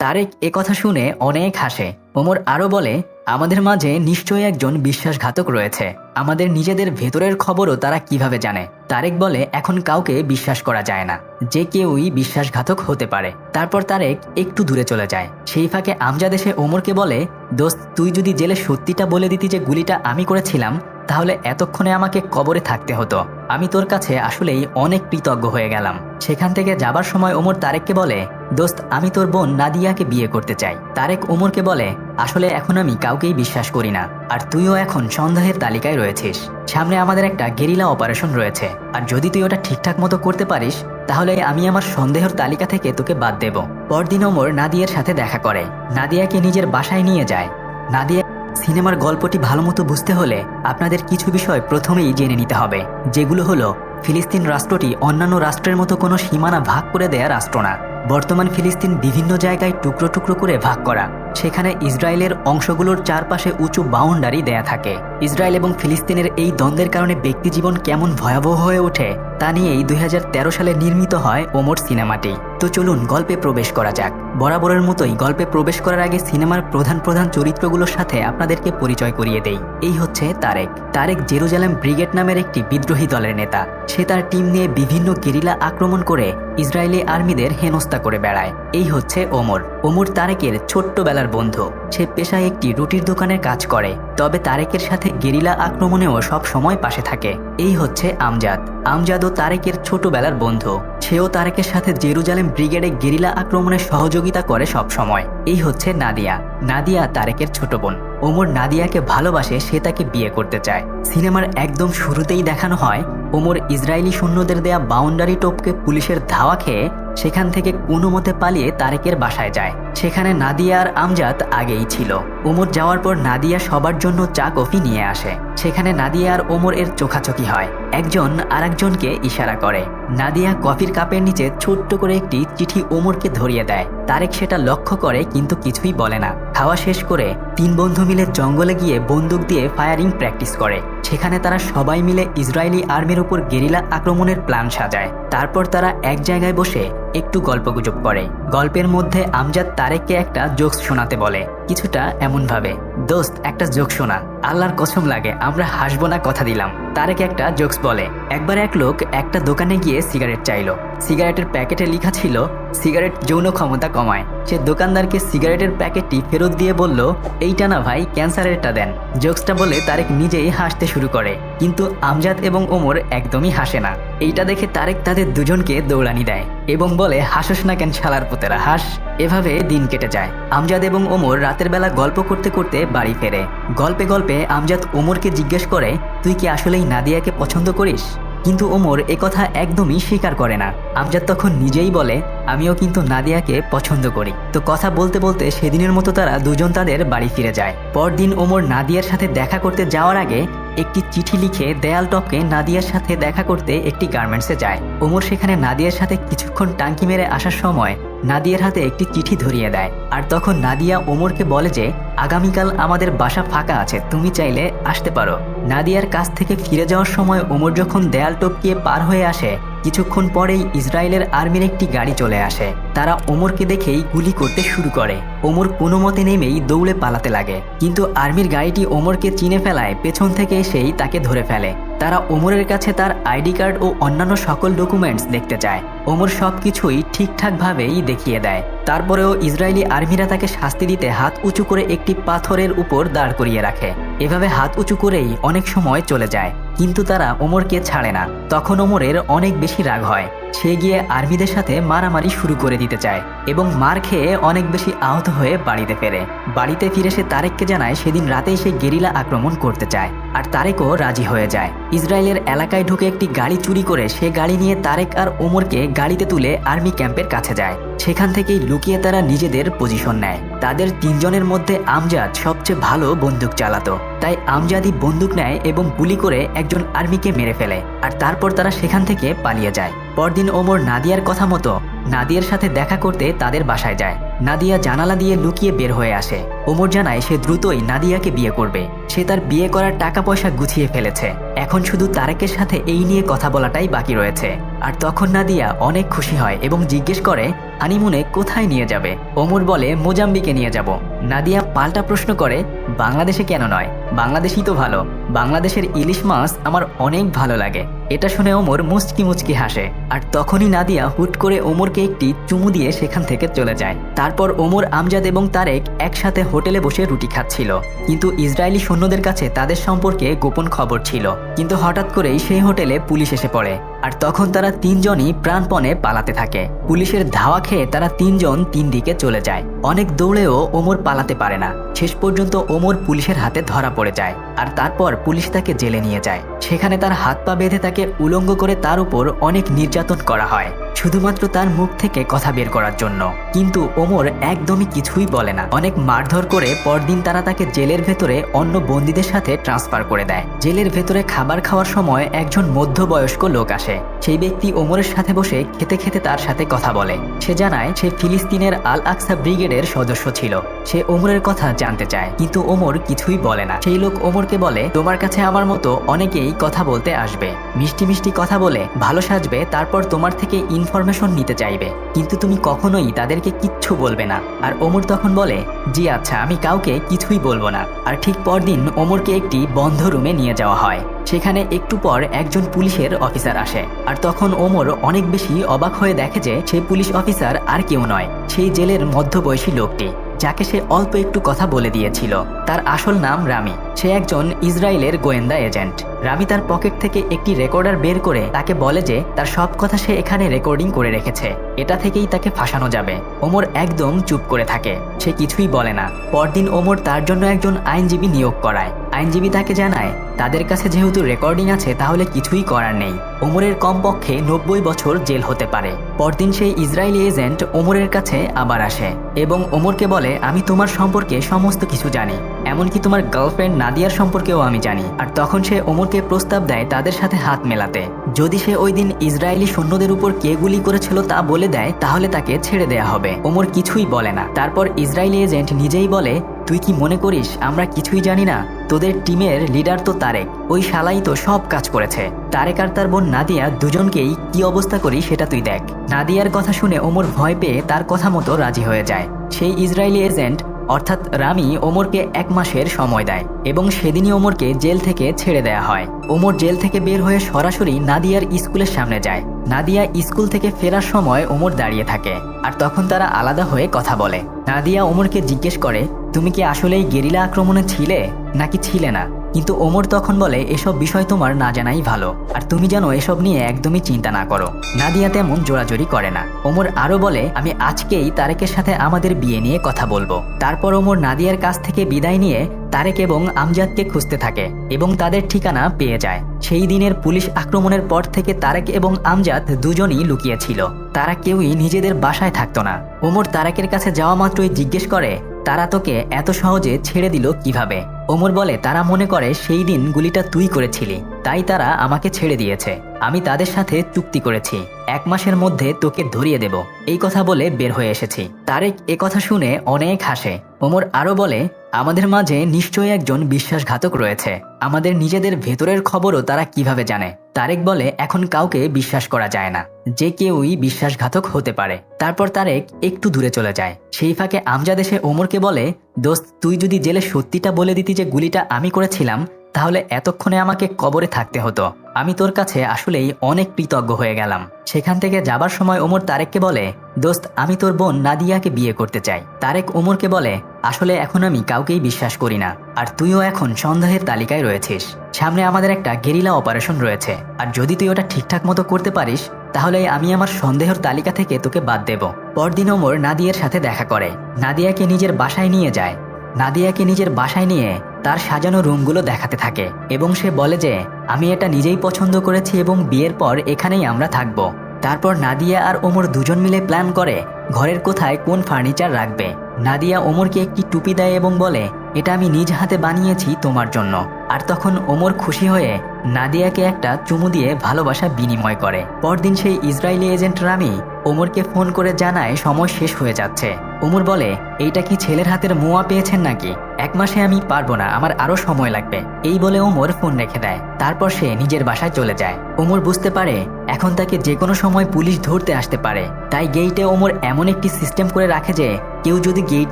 তারেক একথা শুনে অনেক হাসে। ওমর আরও বলে, আমাদের মাঝে নিশ্চয়ই একজন বিশ্বাসঘাতক রয়েছে। আমাদের নিজেদের ভেতরের খবরও তারা কিভাবে জানে? তারেক বলে, এখন কাউকে বিশ্বাস করা যায় না, যে কেউই বিশ্বাসঘাতক হতে পারে। তারপর তারেক একটু দূরে চলে যায়। সেই ফাঁকে আমজাদ এসে ওমরকে বলে, দোস্ত, তুই যদি জেলে সত্যিটা বলে দিতি যে গুলিটা আমি করেছিলাম, তাহলে এতক্ষণে আমাকে কবরে থাকতে হতো। আমি তোর কাছে আসলেই অনেক কৃতজ্ঞ হয়ে গেলাম। সেখান থেকে যাবার সময় ওমর তারেককে বলে, দোস্ত, আমি তোর বোন নাদিয়াকে বিয়ে করতে চাই। তারেক ওমরকে বলে, আসলে এখন আমি কাউকেই বিশ্বাস করি না, আর তুইও এখন সন্দেহের তালিকায় রয়েছিস। সামনে আমাদের একটা গেরিলা অপারেশন রয়েছে, আর যদি তুই ওটা ঠিকঠাক মতো করতে পারিস, তাহলে আমি আমার সন্দেহের তালিকা থেকে তোকে বাদ দেব। পরদিন ওমর নাদিয়ার সাথে দেখা করে, নাদিয়াকে নিজের বাসায় নিয়ে যায়। নাদিয়া সিনেমার গল্পটি ভালো মতো বুঝতে হলে আপনাদের কিছু বিষয় প্রথমেই জেনে নিতে হবে, যেগুলো হলো ফিলিস্তিন রাষ্ট্রটি অন্যান্য রাষ্ট্রের মতো কোনো সীমানা ভাগ করে দেয়া রাষ্ট্র না। বর্তমান ফিলিস্তিন বিভিন্ন জায়গায় টুকরো টুকরো করে ভাগ করা। সেখানে ইসরায়েলের অংশগুলোর চারপাশে উঁচু বাউন্ডারি দেয়া থাকে। ইসরায়েল এবং ফিলিস্তিনের এই দ্বন্দ্বের কারণে ব্যক্তিজীবন কেমন ভয়াবহ হয়ে ওঠে তা নিয়েই 2013 সালে নির্মিত হয় ওমর সিনেমাটি। তো চলুন গল্পে প্রবেশ করা যাক। বরাবরের মতোই গল্পে প্রবেশ করার আগে সিনেমার প্রধান চরিত্রগুলোর সাথে আপনাদেরকে পরিচয় করিয়ে দেই। এই হচ্ছে তারেক। তারেক জেরুজালেম ব্রিগেড নামের একটি বিদ্রোহী দলের নেতা। সে তার টিম নিয়ে বিভিন্ন গেরিলা আক্রমণ করে ইসরায়েলি আর্মিদের হেনস্থা করে বেড়ায়। এই হচ্ছে ওমর। ওমর তারেকের ছোট্টবেলার বন্ধু। সে পেশায় একটি রুটির দোকানের কাজ করে, তবে তারেকের সাথে গেরিলা আক্রমণেও সব সময় পাশে থাকে। এই হচ্ছে আমজাদ। আমজাদও তারেকের ছোটবেলার বন্ধু। সেও তারেকের সাথে জেরুজালেম ব্রিগেডে গেরিলা আক্রমণে সহযোগিতা করে সব সময়। এই হচ্ছে নাদিয়া। নাদিয়া তারেকের ছোট বোন। ওমর নাদিয়াকে ভালোবাসে, সে তাকে বিয়ে করতে চায়। সিনেমার একদম শুরুতেই দেখানো হয় ওমর ইসরায়েলি সৈন্যদের দেয়া বাউন্ডারি টপকে পুলিশের ধাওয়া খেয়ে সেখান থেকে কোনো মতে পালিয়ে তারেকের বাসায় যায়। সেখানে নাদিয়া আর আমজাদ আগেই ছিল। ওমর যাওয়ার পর নাদিয়া সবার জন্য চা কফি নিয়ে আসে। সেখানে নাদিয়া আর ওমর এর চোখাচোখি হয়। একজন আরেকজনকে ইশারা করে। নাদিয়া কফির কাপের নিচে ছোট্ট করে একটি চিঠি ওমরকে ধরিয়ে দেয়। তারেক সেটা লক্ষ্য করে কিন্তু কিছুই বলে না। খাওয়া শেষ করে তিন বন্ধু মিলে জঙ্গলে গিয়ে বন্দুক দিয়ে ফায়ারিং প্র্যাকটিস করে। সেখানে তারা সবাই মিলে ইসরায়েলি আর্মির উপর গেরিলা আক্রমণের প্ল্যান সাজায়। তারপর তারা এক জায়গায় বসে একটু গল্পগুজব করে। গল্পের মধ্যে আমজাদ তারেককে একটা জোকস শোনাতে বলে, কিছুটা এমন ভাবে, দোস্ত, একটা জোক শোনা, আল্লাহর কসম লাগে আমরা হাসবো না, কথা দিলাম। তারেক একটা জোকস বলে, একবার এক লোক একটা দোকানে গিয়ে সিগারেট চাইলো। সিগারেটের প্যাকেটে লেখা ছিল সিগারেট যৌন ক্ষমতা কমায়। সে দোকানদারকে সিগারেটের প্যাকেটটি ফেরত দিয়ে বলল, এইটা না ভাই, ক্যান্সারেরটা দেন। জোকসটা বলে তারেক নিজেই হাসতে শুরু করে, কিন্তু আমজাদ এবং ওমর একদমই হাসে না। এইটা দেখে তারেক তাদের দুজনকে দৌড়ানি দেয় এবং বলে, হাসোস না কেন শালার পুতেরা, হাস। এভাবে দিন কেটে যায়। আমজাদ এবং ওমর রাতের বেলা গল্প করতে করতে বাড়ি ফেরে। গল্পে গল্পে আমজাদ ওমরকে জিজ্ঞেস করে, তুই কি আসলেই নাদিয়াকে পছন্দ করিস? কিন্তু ওমর একথা একদমই স্বীকার করে না। আমজাদ তখন নিজেই বলে, আমিও কিন্তু নাদিয়াকে পছন্দ করি। তো কথা বলতে বলতে সেদিনের মতো তারা দুজন তাদের বাড়ি ফিরে যায়। পরদিন ওমর নাদিয়ার সাথে দেখা করতে যাওয়ার আগে একটি চিঠি লিখে দেয়াল টপকে নাদিয়ার সাথে দেখা করতে একটি গার্মেন্টসে যায়। ওমর সেখানে নাদিয়ার সাথে কিছুক্ষণ টাঙ্কি মেরে আসার সময় নাদিয়ার হাতে একটি চিঠি ধরিয়ে দেয়। আর তখন নাদিয়া ওমরকে বলে যে, আগামীকাল আমাদের বাসা ফাঁকা আছে, তুমি চাইলে আসতে পারো। নাদিয়ার কাছ থেকে ফিরে যাওয়ার সময় ওমর যখন দেয়াল টপকিয়ে পার হয়ে আসে, কিছুক্ষণ পরেই ইসরায়েলের আর্মির একটি গাড়ি চলে আসে। তারা ওমরকে দেখেই গুলি করতে শুরু করে। ওমর কোনো মতে নেমেই দৌড়ে পালাতে লাগে, কিন্তু আর্মির গাড়িটি ওমরকে চিনে ফেলায় পেছন থেকে এসেই তাকে ধরে ফেলে। তারা ওমরের কাছে তার আইডি কার্ড ও অন্যান্য সকল ডকুমেন্টস দেখতে চায়। ওমর সবকিছুই ঠিকঠাকভাবেই দেখিয়ে দেয়। তারপরেও ইসরায়েলি আর্মিরা তাকে শাস্তি দিতে হাত উঁচু করে একটি পাথরের উপর দাঁড় করিয়ে রাখে। এভাবে হাত উঁচু করেই অনেক সময় চলে যায়, কিন্তু তারা ওমরকে ছাড়ে না। তখন ওমরের অনেক বেশি রাগ হয়। সে গিয়ে আর্মিদের সাথে মারামারি শুরু করে দিতে চায় এবং মার খেয়ে অনেক বেশি আহত হয়ে বাড়িতে ফেরে। বাড়িতে ফিরে সে তারেককে জানায় সেদিন রাতেই সে গেরিলা আক্রমণ করতে চায়, আর তারেকও রাজি হয়ে যায়। ইসরায়েলের এলাকায় ঢুকে একটি গাড়ি চুরি করে সে গাড়ি নিয়ে তারেক আর ওমরকে গাড়িতে তুলে আর্মি ক্যাম্পের কাছে যায়। সেখান থেকেই লুকিয়ে তারা নিজেদের পজিশন নেয়। তাদের তিনজনের মধ্যে আমজাদ সবচেয়ে ভালো বন্দুক চালাতো, তাই আমজাদই বন্দুক নেয় এবং গুলি করে একজন আর্মিকে মেরে ফেলে। আর তারপর তারা সেখান থেকে পালিয়ে যায়। পরদিন ওমর নাদিয়ার কথা মতো নাদিয়ার সাথে দেখা করতে তাদের বাসায় যায়। নাদিয়া জানালা দিয়ে লুকিয়ে বের হয়ে আসে। ওমর জানায় সে দ্রুতই নাদিয়াকে বিয়ে করবে। সে তার বিয়ে করার টাকা পয়সা গুছিয়ে ফেলেছে, এখন শুধু তারেকের সাথে এই নিয়ে কথা বলাটাই বাকি রয়েছে। আর তখন নাদিয়া অনেক খুশি হয় এবং জিজ্ঞেস করে, হানিমুনে কোথায় নিয়ে যাবে? ওমর বলে মোজাম্বিকে নিয়ে যাব। নাদিয়া পাল্টা প্রশ্ন করে বাংলাদেশে কেন নয়? বাংলাদেশই তো ভালো। বাংলাদেশের ইলিশ মাছ আমার অনেক ভালো লাগে। এটা শুনে ওমর মুচকি মুচকি হাসে। আর তখনই নাদিয়া হুট করে ওমরকে একটি চুমু দিয়ে সেখান থেকে চলে যায়। তারপর ওমর, আমজাদ এবং তারেক একসাথে হোটেলে বসে রুটি খাচ্ছিল। কিন্তু ইসরায়েলি সৈন্যদের কাছে তাদের সম্পর্কে গোপন খবর ছিল। কিন্তু হঠাৎ করেই সেই হোটেলে পুলিশ এসে পড়ে। আর তখন তারা তিনজনই প্রাণপণে পালাতে থাকে। পুলিশের ধাওয়া খেয়ে তারা তিনজন তিন দিকে চলে যায়। অনেক দৌড়েও ওমর পালাতে পারে না। শেষ পর্যন্ত ওমর পুলিশের হাতে ধরা পড়ে যায়। আর তারপর পুলিশ তাকে জেলে নিয়ে যায়। সেখানে তার হাত পা বেঁধে তাকে উলঙ্গ করে তার উপর অনেক নির্যাতন করা হয়, শুধুমাত্র তার মুখ থেকে কথা বের করার জন্য। কিন্তু ওমর একদমই কিছুই বলে না। অনেক মারধর করে পরদিন তারা তাকে জেলের ভেতরে অন্য বন্দীদের সাথে ট্রান্সফার করে দেয়। জেলের ভেতরে খাবার খাওয়ার সময় একজন মধ্যবয়স্ক লোক আসে। সেই ব্যক্তি ওমরের সাথে বসে খেতে খেতে তার সাথে কথা বলে। সে জানায় সে ফিলিস্তিনের আল আকসা ব্রিগেডের সদস্য ছিল। সে ওমরের কথা জানতে চায়, কিন্তু ওমর কিছুই বলে না। সেই লোক ওমরকে বলে, তোমার কাছে আমার মতো অনেকেই কথা বলতে আসবে, মিষ্টি মিষ্টি কথা বলে ভালো সাজবে, তারপর তোমার থেকে ইনফরমেশন নিতে চাইবে, কিন্তু তুমি কখনোই তাদেরকে কিচ্ছু বলবে না। আর ওমর তখন বলে, জি আচ্ছা, আমি কাউকে কিছুই বলবো না। আর ঠিক পরদিন ওমরকে একটি বন্ধ রুমে নিয়ে যাওয়া হয়। সেখানে একটু পর একজন পুলিশের অফিসার আসে। আর তখন ওমর অনেক বেশি অবাক হয়ে দেখে যে সেই পুলিশ অফিসার আর কেউ নয়, সেই জেলের মধ্যবয়সী লোকটি যাকে সে অল্প একটু কথা বলে দিয়েছিল। তার আসল নাম রামি। সে একজন ইসরায়েলের গোয়েন্দা এজেন্ট। রামি তার পকেট থেকে একটি রেকর্ডার বের করে তাকে বলে যে তার সব কথা সে এখানে রেকর্ডিং করে রেখেছে, এটা থেকেই তাকে ফাঁসানো যাবে। ওমর একদম চুপ করে থাকে, সে কিছুই বলে না। পরদিন ওমর তার জন্য একজন আইনজীবী নিয়োগ করায়। আইনজীবী তাকে জানায় তাদের কাছে যেহেতু রেকর্ডিং আছে তাহলে কিছুই করার নেই। ওমরের কমপক্ষে 90 বছর জেল হতে পারে। পরদিন সেই ইসরায়েলি এজেন্ট ওমরের কাছে আবার আসে এবং ওমরকে বলে, আমি তোমার সম্পর্কে সমস্ত কিছু জানি, এমনকি তোমার গার্লফ্রেন্ড নাদিয়ার সম্পর্কেও আমি জানি। আর তখন সে ওমরকে প্রস্তাব দেয় তাদের সাথে হাত মেলাতে। যদি সে ওই দিন ইসরায়েলি সৈন্যদের উপর কে গুলি করেছিল তা বলে দেয় তাহলে তাকে ছেড়ে দেয়া হবে। ওমর কিছুই বলে না। তারপর ইসরায়েলি এজেন্ট নিজেই বলে, তুই কি মনে করিস আমরা কিছুই জানি না? তোদের টিমের লিডার তো তারেক, ওই শালাই তো সব কাজ করেছে। তারেক আর তার বোন নাদিয়া দুজনকেই কি অবস্থা করি সেটা তুই দেখ। নাদিয়ার কথা শুনে ওমর ভয় পেয়ে তার কথা মতো রাজি হয়ে যায়। সেই ইসরায়েলি এজেন্ট অর্থাৎ রামি ওমরকে 1 মাসের সময় দেয় এবং সেদিনই ওমরকে জেল থেকে ছেড়ে দেয়া হয়। ওমর জেল থেকে বের হয়ে সরাসরি নাদিয়ার স্কুলের সামনে যায়। নাদিয়া স্কুল থেকে ফেরার সময় ওমর দাঁড়িয়ে থাকে। আর তখন তারা আলাদা হয়ে কথা বলে। নাদিয়া ওমরকে জিজ্ঞেস করে, তুমি কি আসলেই গেরিলা আক্রমণে ছিলে নাকি ছিলে না? কিন্তু ওমর তখন বলে, এসব বিষয় তোমার না জানাই ভালো, আর তুমি যেন এসব নিয়ে একদমই চিন্তা না করো। নাদিয়া তেমন জোরাজোরি করে না। ওমর আরো বলে, আমি আজকেই তারেকের সাথে আমাদের বিয়ে নিয়ে কথা বলবো। তারপর ওমর নাদিয়ার কাছ থেকে বিদায় নিয়ে তারেক এবং আমজাদকে খুঁজতে থাকে এবং তাদের ঠিকানা পেয়ে যায়। সেই দিনের পুলিশ আক্রমণের পর থেকে তারেক এবং আমজাদ দুজনই লুকিয়েছিল। তারা কেউই নিজেদের বাসায় থাকতো না। ওমর তারেকের কাছে যাওয়া মাত্রই জিজ্ঞেস করে, তারা তোকে এত সহজে ছেড়ে দিল কিভাবে? ওমর বলে, তারা মনে করে সেই দিন গুলিটা তুই করেছিলি, তাই তারা আমাকে ছেড়ে দিয়েছে। আমি তাদের সাথে চুক্তি করেছি, 1 মাসের মধ্যে তোকে ধরিয়ে দেব। এই কথা বলে বের হয়ে এসেছি। তারেক এ কথা শুনে অনেক হাসে। ওমর আরো বলে, আমাদের মাঝে নিশ্চয়ই একজন বিশ্বাসঘাতক রয়েছে। আমাদের নিজেদের ভেতরের খবরও তারা কিভাবে জানে? তারেক বলে, এখন কাউকে বিশ্বাস করা যায় না, যে কেউই বিশ্বাসঘাতক হতে পারে। তারপর তারেক একটু দূরে চলে যায়। সেই ফাঁকে আমজাদ এসে ওমরকে বলে, দোস্ত, তুই যদি জেলে সত্যিটা বলে দিতি যে গুলিটা আমি করেছিলাম, তাহলে এতক্ষণে আমাকে কবরে থাকতে হতো। আমি তোর কাছে আসলেই অনেক কৃতজ্ঞ হয়ে গেলাম। সেখান থেকে যাবার সময় ওমর তারেককে বলে, দোস্ত, আমি তোর বোন নাদিয়াকে বিয়ে করতে চাই। তারেক ওমরকে বলে, আসলে এখন আমি কাউকেই বিশ্বাস করি না, আর তুইও এখন সন্দেহের তালিকায় রয়েছিস। সামনে আমাদের একটা গেরিলা অপারেশন রয়েছে, আর যদি তুই ওটা ঠিকঠাক মতো করতে পারিস তাহলে আমি আমার সন্দেহের তালিকা থেকে তোকে বাদ দেব। পরদিন ওমর নাদিয়ার সাথে দেখা করে। নাদিয়াকে নিজের বাসায় নিয়ে যায়। নাদিয়াকে নিজের বাসায় নিয়ে তার সাজানো রুমগুলো দেখাতে থাকে এবং সে বলে যে আমি এটা নিজেই পছন্দ করেছি এবং বিয়ের পর এখানেই আমরা থাকব। তারপর নাদিয়া আর ওমর দুজন মিলে প্ল্যান করে ঘরের কোথায় কোন ফার্নিচার রাখবে। নাদিয়া ওমরকে একটি টুপি দেয় এবং বলে, এটা আমি নিজ হাতে বানিয়েছি তোমার জন্য। আর তখন ওমর খুশি হয়ে নাদিয়াকে একটা চুমু দিয়ে ভালোবাসা বিনিময় করে। পরদিন সেই ইসরায়েলি এজেন্ট রামি ওমরকে ফোন করে জানায় সময় শেষ হয়ে যাচ্ছে। ওমর বলে, এইটা কি ছেলের হাতের মোয়া পেয়েছেন নাকি? 1 মাসে আমি পারবো না, আমার আরো সময় লাগবে। এই বলে ওমর ফোন রেখে দেয়। তারপর সে নিজের বাসায় চলে যায়। ওমর বুঝতে পারে এখন তাকে যে কোনো সময় পুলিশ ধরতে আসতে পারে। তাই গেইটে ওমর এমন একটি সিস্টেম করে রাখে যে কেউ যদি গেট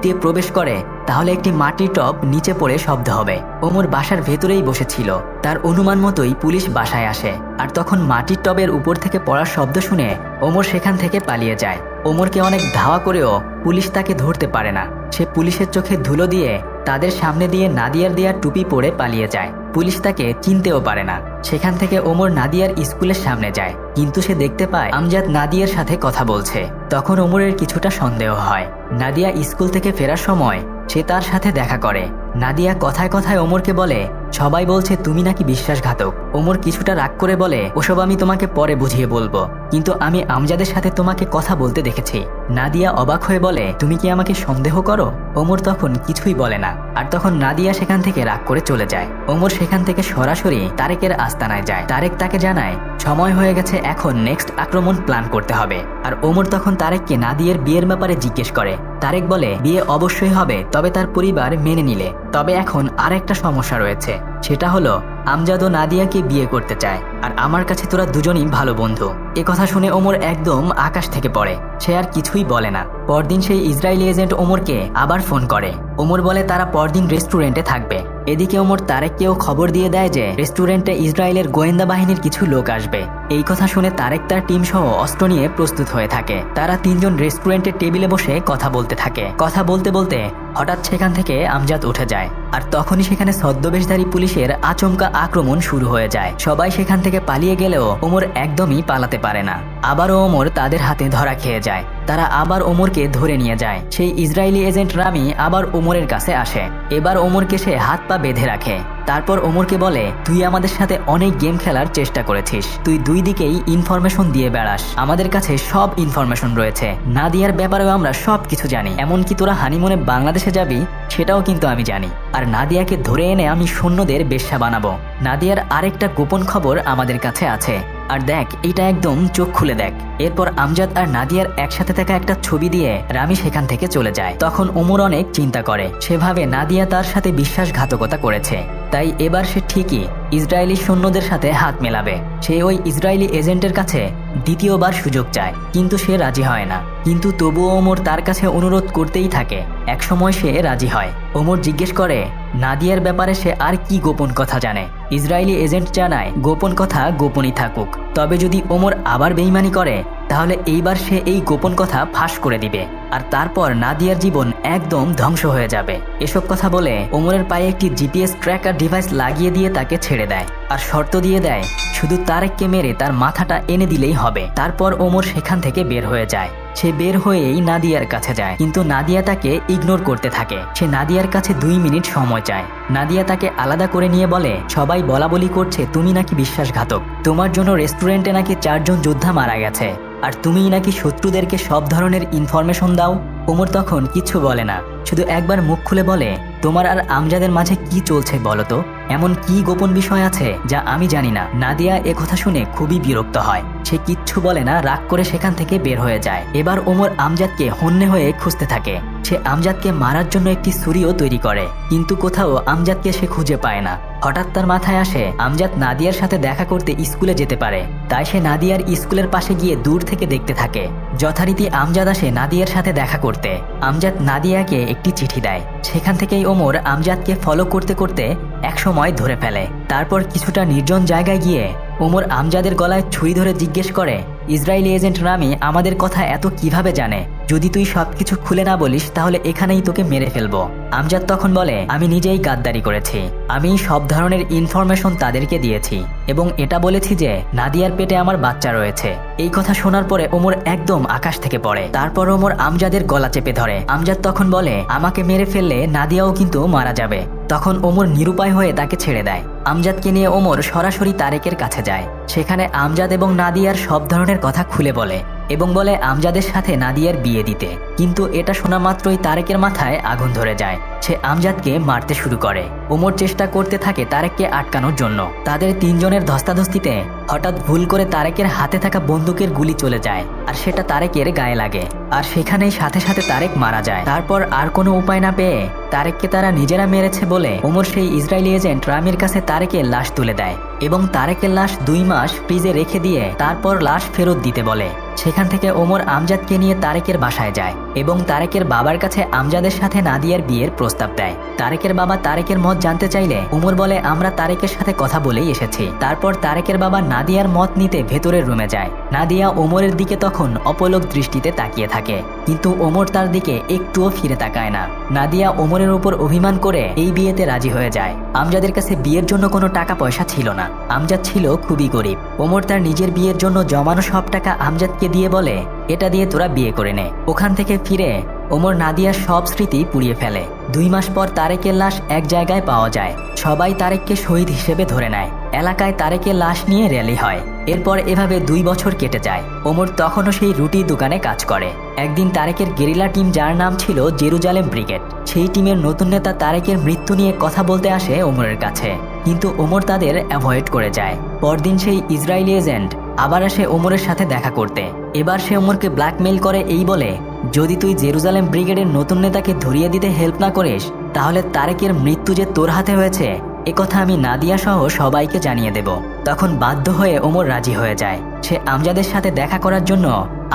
দিয়ে প্রবেশ করে তাহলে একটি মাটির টব নিচে পড়ে শব্দ হবে। ওমর বাসার ভেতরেই বসেছিল। তার অনুমান মতোই পুলিশ বাসায় আসে। আর তখন মাটির টবের উপর থেকে পড়ার শব্দ শুনে ওমর সেখান থেকে পালিয়ে যায়। ওমরকে অনেক ধাওয়া করেও পুলিশ তাকে ধরতে পারে না। সে পুলিশের চোখে ধুলো দিয়ে তাদের সামনে দিয়ে নাদিয়ার দেওয়ার টুপি পরে পালিয়ে যায়। পুলিশ তাকে চিনতেও পারে না। সেখান থেকে ওমর নাদিয়ার স্কুলের সামনে যায়, কিন্তু সে দেখতে পায় আমজাদ নাদিয়ার সাথে কথা বলছে। তখন ওমরের কিছুটা সন্দেহ হয়। নাদিয়া স্কুল থেকে ফেরার সময় সে তার সাথে দেখা করে। নাদিয়া কথায় কথায় ওমরকে বলে, সবাই বলছে তুমি নাকি বিশ্বাসঘাতক। ওমর কিছুটা রাগ করে বলে, ওসব আমি তোমাকে পরে বুঝিয়ে বলবো, কিন্তু আমি আমজাদের সাথে তোমাকে কথা বলতে দেখেছি। নাদিয়া অবাক হয়ে বলে, তুমি কি আমাকে সন্দেহ করো? ওমর তখন কিছুই বলে না। আর তখন নাদিয়া সেখান থেকে রাগ করে চলে যায়। ওমর সেখান থেকে সরাসরি তারেকের আস্তানায় যায়। তারেক তাকে জানায় সময় হয়ে গেছে, এখন নেক্সট আক্রমণ প্ল্যান করতে হবে। আর ওমর তখন তারেককে নাদিয়ার বিয়ের ব্যাপারে জিজ্ঞেস করে। তারেক বলে, বিয়ে অবশ্যই হবে, তবে তার পরিবার মেনে নিলে। তবে এখন আরেকটা সমস্যা রয়েছে, সেটা হলো আমজাদ ও নাদিয়াকে বিয়ে করতে চায়, আর আমার কাছে তোরা দুজনই ভালো বন্ধু। এ কথা শুনে ওমর একদম আকাশ থেকে পড়ে। সে আর কিছুই বলে না। পরদিন সেই ইসরায়েলি এজেন্ট ওমরকে আবার ফোন করে। ওমর বলে তারা পরদিন রেস্টুরেন্টে থাকবে। এদিকে ওমর তারেককেও খবর দিয়ে দেয় যে রেস্টুরেন্টে ইসরায়েলের গোয়েন্দা বাহিনীর কিছু লোক আসবে। এই কথা শুনে তারেক তার টিম সহ অস্ত্র নিয়ে প্রস্তুত হয়ে থাকে। তারা 3 জন রেস্টুরেন্টের টেবিলে বসে কথা বলতে থাকে। কথা বলতে বলতে হঠাৎ সেখান থেকে আমজাদ উঠে যায়। আর তখনই সেখানে ছদ্মবেশধারী পুলিশের আচমকা আক্রমণ শুরু হয়ে যায়। সবাই সেখান থেকে পালিয়ে গেলেও ওমর একদমই পালাতে পারে না। আবারও ওমর তাদের হাতে ধরা খেয়ে যায়। তারা আবার ওমরকে ধরে নিয়ে যায়। সেই ইসরায়েলি এজেন্ট রামি আবার ওমরের কাছে আসে। এবার ওমরকে সে হাত পা বেঁধে রাখে। তারপর ওমরকে বলে, তুই আমাদের সাথে অনেক গেম খেলার চেষ্টা করেছিস। তুই দুই দিকেই ইনফরমেশন দিয়ে বেড়াস। আমাদের কাছে সব ইনফরমেশন রয়েছে। নাদিয়ার ব্যাপারেও আমরা সব কিছু জানি। এমনকি তোরা হানিমুনে বাংলাদেশে যাবি সেটাও কিন্তু আমি জানি। আর নাদিয়াকে ধরে এনে আমি সৈন্যদের বেশ্যা বানাবো। নাদিয়ার আরেকটা গোপন খবর আমাদের কাছে আছে। আর দেখ, এটা একদম চোখ খুলে দেখ। এরপর আমজাদ আর নাদিয়ার একসাথে থাকা একটা ছবি দিয়ে রামি সেখান থেকে চলে যায়। তখন ওমর অনেক চিন্তা করে। সেভাবে নাদিয়া তার সাথে বিশ্বাসঘাতকতা করেছে। তাই এবার সে ঠিকই ইসরায়েলি সৈন্যদের সাথে হাত মেলাবে। সে ওই ইসরায়েলি এজেন্টের কাছে দ্বিতীয়বার সুযোগ চায়, কিন্তু সে রাজি হয় না। কিন্তু তবুও ওমর তার কাছে অনুরোধ করতেই থাকে। একসময় সে রাজি হয়। ওমর জিজ্ঞেস করে নাদিয়ার ব্যাপারে সে আর কি গোপন কথা জানে। ইসরায়েলি এজেন্ট জানায় গোপন কথা গোপনই থাকুক, তবে যদি ওমর আবার বেইমানি করে তাহলে এইবার সে এই গোপন কথা ফাঁস করে দিবে, আর তারপর নাদিয়ার জীবন একদম ধ্বংস হয়ে যাবে। এসব কথা বলে ওমরের পায়ে একটি জিপিএস ট্র্যাকার ডিভাইস লাগিয়ে দিয়ে তাকে ছেড়ে দেয়। আর শর্ত দিয়ে দেয় শুধু তারেককে মেরে তার মাথাটা এনে দিলেই হবে। তারপর ওমর সেখান থেকে বের হয়ে যায়। সে বের হয়েই নাদিয়ার কাছে যায়, কিন্তু নাদিয়া তাকে ইগনোর করতে থাকে। সে নাদিয়ার কাছে 2 মিনিট সময় চায়। নাদিয়া তাকে আলাদা করে নিয়ে বলে, সবাই বলাবলি করছে তুমি নাকি বিশ্বাসঘাতক। তোমার জন্য রেস্টুরেন্টে নাকি 4 জন যোদ্ধা মারা গেছে, আর তুমিই নাকি শত্রুদেরকে সব ধরনের ইনফরমেশন দাও। ওমর তখন কিছু বলে না, শুধু একবার মুখ খুলে বলে, তোমার আর আমজাদের মাঝে কি চলছে বলো তো? এমন কি গোপন বিষয় আছে যা আমি জানি না? নাদিয়া একথা শুনে খুবই বিরক্ত হয়। সে কিচ্ছু বলে না, রাগ করে সেখান থেকে বের হয়ে যায়। এবার ওমর আমজাদকে হন্যে হয়ে খুঁজতে থাকে। সে আমজাদকে মারার জন্য একটি ছুরিও তৈরি করে, কিন্তু কোথাও আমজাদকে সে খুঁজে পায় না। হঠাৎ তার মাথায় আসে আমজাদ নাদিয়ার সাথে দেখা করতে স্কুলে যেতে পারে। তাই সে নাদিয়ার স্কুলের পাশে গিয়ে দূর থেকে দেখতে থাকে। যথারীতি আমজাদ আসে নাদিয়ার সাথে দেখা করতে। আমজাদ নাদিয়াকে একটি চিঠি দেয়। সেখান থেকেই ওমর আমজাদকে ফলো করতে করতে একসময় ধরে ফেলে। তারপর কিছুটা নির্জন জায়গায় গিয়ে ওমর আমজাদের গলায় ছুরি ধরে জিজ্ঞেস করে, ইসরায়েলি এজেন্ট রামি আমাদের কথা এত কিভাবে জানে? যদি তুই সবকিছু খুলে না বলিস তাহলে এখানেই তোকে মেরে ফেলবো। আমজাদ তখন বলে, আমি নিজেই গাদ্দারি করেছি। আমি সব ধরনের ইনফরমেশন তাদেরকে দিয়েছি এবং এটা বলেছি যে নাদিয়ার পেটে আমার বাচ্চা রয়েছে। এই কথা শোনার পরে ওমর একদম আকাশ থেকে পড়ে। তারপর ওমর আমজাদের গলা চেপে ধরে। আমজাদ তখন বলে, আমাকে মেরে ফেললে নাদিয়াও কিন্তু মারা যাবে। তখন ওমর নিরুপায় হয়ে তাকে ছেড়ে দেয়। আমজাদকে নিয়ে ওমর সরাসরি তারেকের কাছে যায়। সেখানে আমজাদ এবং নাদিয়ার সব ধরনের কথা খুলে বলে। এবং বলে আমজাদের সাথে নাদিয়ার বিয়ে দিতে। কিন্তু এটা শোনা মাত্রই তারেকের মাথায় আগুন ধরে যায়। সে আমজাদকে মারতে শুরু করে। ওমর চেষ্টা করতে থাকে তারেককে আটকানোর জন্য। তাদের তিনজনের ধস্তাধস্তিতে হঠাৎ ভুল করে তারেকের হাতে থাকা বন্দুকের গুলি চলে যায় আর সেটা তারেকের গায়ে লাগে, আর সেখানেই সাথে সাথে তারেক মারা যায়। তারপর আর কোনো উপায় না পেয়ে তারেককে তারা নিজেরা মেরেছে বলে ওমর সেই ইসরায়েলি এজেন্ট রামির কাছে তারেকের লাশ তুলে দেয় এবং তারেকের লাশ 2 মাস ফ্রিজে রেখে দিয়ে তারপর লাশ ফেরত দিতে বলে। সেখান থেকে ওমর আমজাদকে নিয়ে তারেকের বাসায় যায় এবং তারেকের বাবার কাছে আমজাদের সাথে নাদিয়ার বিয়ের প্রস্তাব দেয়। তারেকের বাবা তারেকের মত জানতে চাইলে ওমর বলে আমরা তারেকের সাথে কথা বলেই এসেছি। তারপর তারেকের বাবা নাদিয়ার মত নিতে ভেতরের রুমে যায়। নাদিয়া ওমরের দিকে তখন অপলক দৃষ্টিতে তাকিয়ে থাকে, কিন্তু ওমর তার দিকে একটুও ফিরে তাকায় না। নাদিয়া ওমরের উপর অভিমান করে এই বিয়েতে রাজি হয়ে যায়। আমজাদের কাছে বিয়ের জন্য কোনো টাকা পয়সা ছিল না। আমজাদ ছিল খুবই গরিব। ওমর তার নিজের বিয়ের জন্য জমানো সব টাকা আমজাদকে দিয়ে বলে এটা দিয়ে তোরা বিয়ে করে নে। ওখান থেকে ফিরে ওমর নাদিয়ার সব স্মৃতি পুড়িয়ে ফেলে। 2 মাস পর তারেকের লাশ এক জায়গায় পাওয়া যায়। সবাই তারেককে শহীদ হিসেবে ধরে নেয়। এলাকায় তারেকের লাশ নিয়ে র্যালি হয়। এরপর এভাবে 2 বছর কেটে যায়। ওমর তখনও সেই রুটি দোকানে কাজ করে। একদিন তারেকের গেরিলা টিম, যার নাম ছিল জেরুজালেম ব্রিগেড, সেই টিমের নতুন নেতা তারেকের মৃত্যু নিয়ে কথা বলতে আসে ওমরের কাছে, কিন্তু ওমর তাদের অ্যাভয়েড করে যায়। পরদিন সেই ইসরায়েলি এজেন্ট আবার আসে ওমরের সাথে দেখা করতে। এবার সে ওমরকে ব্ল্যাকমেইল করে এই বলে, যদি তুই জেরুজালেম ব্রিগেডের নতুন নেতাকে ধরিয়ে দিতে হেল্প না করিস তাহলে তারেকের মৃত্যু যে তোর হাতে হয়েছে একথা আমি নাদিয়া সহ সবাইকে জানিয়ে দেব। তখন বাধ্য হয়ে ওমর রাজি হয়ে যায়। সে আমজাদের সাথে দেখা করার জন্য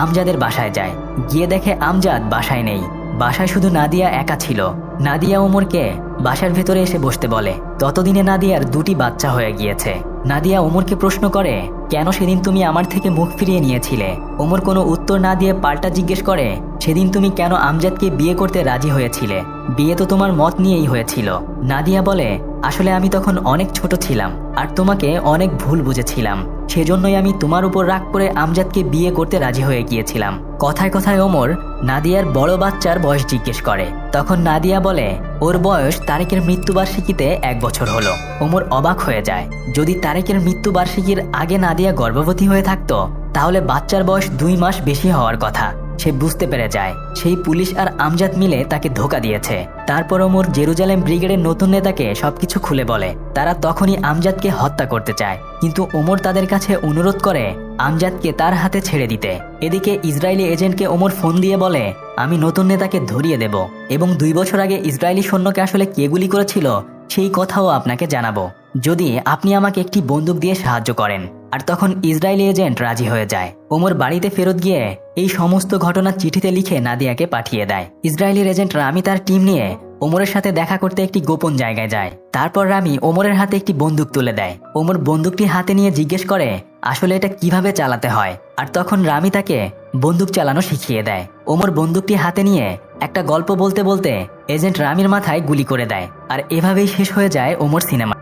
আমজাদের বাসায় যায়। গিয়ে দেখে আমজাদ বাসায় নেই। বাসায় শুধু নাদিয়া একা ছিল। নাদিয়া ওমরকে বাসার ভেতরে এসে বসতে বলে। ততদিনে নাদিয়ার 2টি বাচ্চা হয়ে গিয়েছে। নাদিয়া ওমরকে প্রশ্ন করে, কেন সেদিন তুমি আমার থেকে মুখ ফিরিয়ে নিয়েছিলে? ওমর কোনো উত্তর না দিয়ে পাল্টা জিজ্ঞেস করে, সেদিন তুমি কেন আমজাদকে বিয়ে করতে রাজি হয়েছিলে? বিয়ে তো তোমার মত নিয়েই হয়েছিল। নাদিয়া বলে, আসলে আমি তখন অনেক ছোট ছিলাম আর তোমাকে অনেক ভুল বুঝেছিলাম। সেজন্যই আমি তোমার উপর রাগ করে আমজাদকে বিয়ে করতে রাজি হয়ে গিয়েছিলাম। কথায় কথায় ওমর নাদিয়ার বড় বাচ্চার বয়স জিজ্ঞেস করে। তখন নাদিয়া বলে, ওর বয়স তারেকের মৃত্যুবার্ষিকীতে 1 বছর হলো। ওমর অবাক হয়ে যায়। যদি তারেকের মৃত্যুবার্ষিকীর আগে নাদিয়া গর্ভবতী হয়ে থাকতো তাহলে বাচ্চার বয়স 2 মাস বেশি হওয়ার কথা। সে বুঝতে পেরে যায় সেই পুলিশ আর আমজাদ মিলে তাকে ধোঁকা দিয়েছে। তারপর ওমর জেরুজালেম ব্রিগেডের নতুন নেতাকে সবকিছু খুলে বলে। তারা তখনই আমজাদকে হত্যা করতে চায়, কিন্তু ওমর তাদের কাছে অনুরোধ করে আমজাদকে তার হাতে ছেড়ে দিতে। এদিকে ইসরায়েলি এজেন্টকে ওমর ফোন দিয়ে বলে, আমি নতুন নেতাকে ধরিয়ে দেব এবং 2 বছর আগে ইসরায়েলি সৈন্যকে আসলে কে গুলি করেছিল সেই কথাও আপনাকে জানাবো, যদি আপনি আমাকে একটি বন্দুক দিয়ে সাহায্য করেন। আর তখন ইসরায়েলি এজেন্ট রাজি হয়ে যায়। ওমর বাড়িতে ফেরত গিয়ে এই সমস্ত ঘটনা চিঠিতে লিখে নাদিয়াকে পাঠিয়ে দেয়। ইসরায়েলি এজেন্ট রামি তার টিম নিয়ে ওমরের সাথে দেখা করতে একটি গোপন জায়গায় যায়। তারপর রামি ওমরের হাতে একটি বন্দুক তুলে দেয়। ওমর বন্দুকটি হাতে নিয়ে জিজ্ঞেস করে আসলে এটা কিভাবে চালাতে হয়, আর তখন রামি তাকে বন্দুক চালানো শিখিয়ে দেয়। ওমর বন্দুকটি হাতে নিয়ে একটা গল্প বলতে বলতে এজেন্ট রামির মাথায় গুলি করে দেয়। আর এভাবেই শেষ হয়ে যায় ওমর সিনেমা।